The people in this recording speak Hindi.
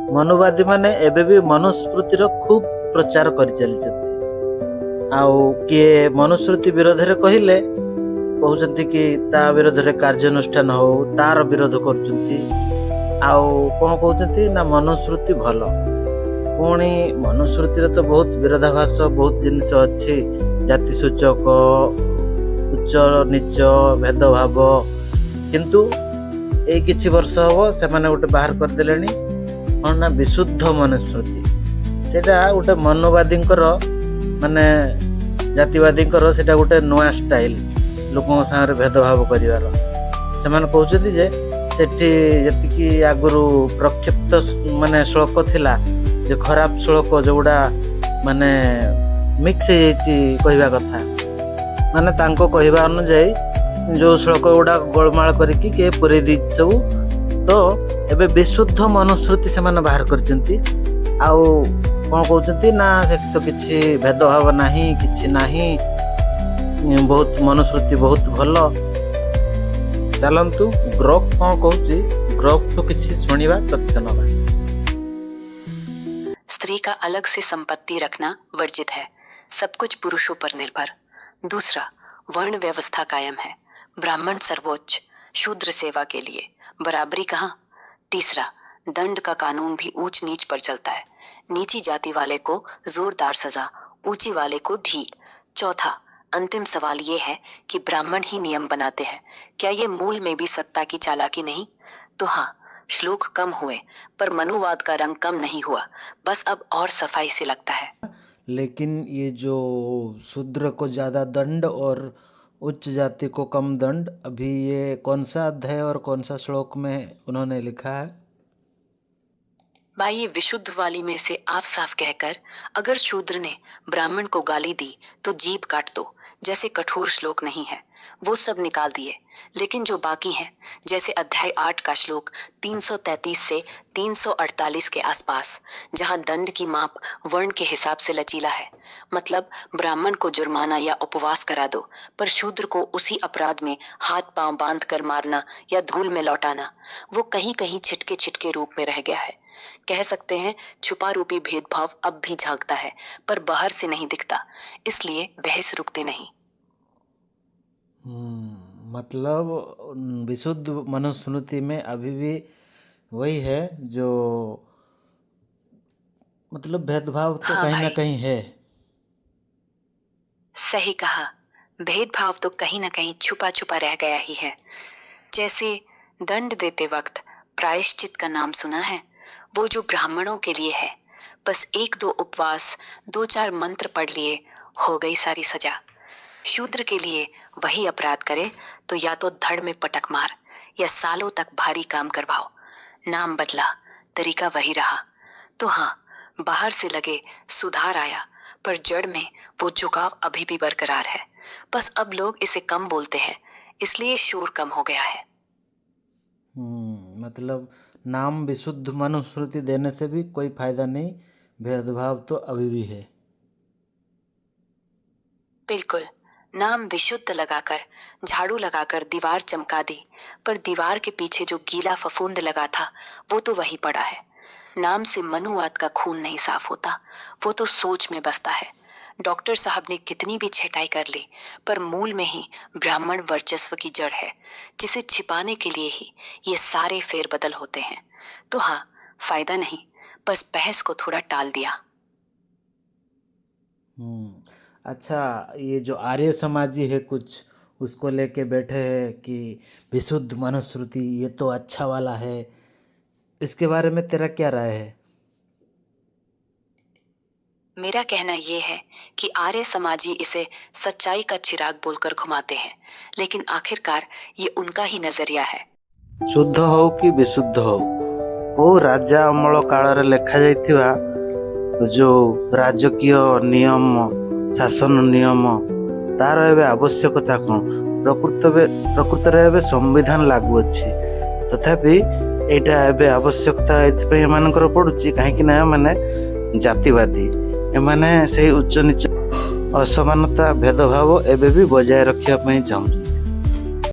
मनुवादी माने एबे भी मनुस्मृतिर खूब प्रचार कर चलते आउ किए मनुस्मृति विरोध रे कहले कहउचंती कि ता विरोध रे कार्यानुष्ठान हो तार विरोध करचंती आउ कोन कहउचंती ना मनुस्मृति भलो पुणी मनुस्मृति रे तो बहुत विरोधाभास बहुत जिनिस अच्छी जाति सूचक उच्च नीच भेदभाव किंतु ए किछि वर्ष हो से माने गोटे बाहर कर देलेनी कौन ना विशुद्ध मनुस्मृति सेटा गोटे मनोवादी माने जातिवादी सेटा गोटे नुआ स्टाइल लोक सागर भेदभाव कर कहते जे सेठी जतिकी आगुरु प्रक्षिप्त माने श्लोक थिला जे खराब श्लोक जोड़ा माने मिक्स कहवा कथा माने तांको कहवा अनुଯାयी जो श्लोक गुड़ा गोलमाल करके किए पुरे दी सब तो एबे विशुद्ध मनुस्मृति से माने बाहर करचंती आउ कौन कहते ना सेठी तो किछि भेदभाव नाही किछि नाही बहुत मनुस्मृति बहुत भलो चलंतु ग्रोक कौन कहूची ग्रोक तो किछि सुनिबा तथ्य नबा। स्त्री का अलग से संपत्ति रखना वर्जित है, सब कुछ पुरुषों पर निर्भर। दूसरा, वर्ण व्यवस्था कायम है, ब्राह्मण सर्वोच्च, शूद्र सेवा के लिए, बराबरी कहाँ। तीसरा, दंड का कानून भी ऊंच नीच पर चलता है, नीची जाति वाले को जोरदार सजा, ऊंची वाले को ढील। चौथा, अंतिम सवाल ये है कि ब्राह्मण ही नियम बनाते हैं, क्या ये मूल में भी सत्ता की चालाकी नहीं? तो हाँ, श्लोक कम हुए पर मनुवाद का रंग कम नहीं हुआ, बस अब और सफाई से लगता है। लेकिन ये जो शूद्र को ज्यादा दंड और उच्च जाति को कम दंड, अभी ये कौन सा अध्याय और कौन सा श्लोक में उन्होंने लिखा है? भाई, ये विशुद्ध वाली में से आप साफ कहकर अगर शूद्र ने ब्राह्मण को गाली दी तो जीभ काट दो जैसे कठोर श्लोक नहीं है, वो सब निकाल दिए। लेकिन जो बाकी हैं, जैसे अध्याय 8 का श्लोक 333 से 348 के आसपास, जहाँ दंड की माप वर्ण के हिसाब से लचीला है, मतलब ब्राह्मण को जुर्माना या उपवास करा दो पर शूद्र को उसी अपराध में हाथ पांव बांध कर मारना या धूल में लौटाना, वो कहीं कहीं छिटके छिटके रूप में रह गया है। कह सकते हैं छुपा रूपी भेदभाव अब भी झांकता है पर बाहर से नहीं दिखता, इसलिए बहस रुकते नहीं। मतलब विशुद्ध मनुस्मृति में अभी भी वही है जो मतलब भेदभाव तो हाँ कहीं ना भाई, कहीं है। सही कहा, भेदभाव तो कहीं ना कहीं छुपा छुपा रह गया ही है। जैसे दंड देते वक्त प्रायश्चित का नाम सुना है, वो जो ब्राह्मणों के लिए है, बस 1-2 उपवास 2-4 मंत्र पढ़ लिए हो गई सारी सजा। शूद्र के लिए वही अपराध करे तो या तो धड़ में पटक मार या सालों तक भारी काम करवाओ। नाम बदला, तरीका वही रहा। तो हाँ, बाहर से लगे सुधार आया पर जड़ में वो झुकाव अभी भी बरकरार है, बस अब लोग इसे कम बोलते हैं, इसलिए शोर कम हो गया है। मतलब नाम विशुद्ध मनुस्मृति देने से भी कोई फायदा नहीं, भेदभाव तो अभी भी है। बिल्कुल, नाम विशुद्ध लगाकर झाड़ू लगाकर दीवार चमका दी पर दीवार के पीछे जो गीला फफूंद लगा था वो तो वही पड़ा है। नाम से मनुवाद का खून नहीं साफ होता, वो तो सोच में बसता है। डॉक्टर साहब ने कितनी भी छटाई कर ली पर मूल में ही ब्राह्मण वर्चस्व की जड़ है, जिसे छिपाने के लिए ही ये सारे फेरबदल होते हैं। तो हाँ, फायदा नहीं, बस बहस को थोड़ा टाल दिया। अच्छा, ये जो आर्य समाजी है कुछ उसको लेके बैठे हैं कि विशुद्ध मनुस्मृति ये तो अच्छा वाला है, इसके बारे में तेरा क्या राय है? मेरा कहना ये है कि आर्य समाजी इसे सच्चाई का चिराग बोलकर घुमाते हैं, लेकिन आखिरकार ये उनका ही नजरिया है। शुद्ध हो कि विशुद्ध हो, ओ राजा अमल काल लेखा जाइथिबा जो राजकीय नियम शासन नियम तार एवं आवश्यकता कौन? प्रकृत रे संविधान लागू अच्छी, तथापि एटा एवं आवश्यकता एथि एमानकर पड़ुची कहीं ना माने जातिवादी एमाने से उच्च नीच असमानता भेदभाव एबे भी बजाय रखिया चाहूँ।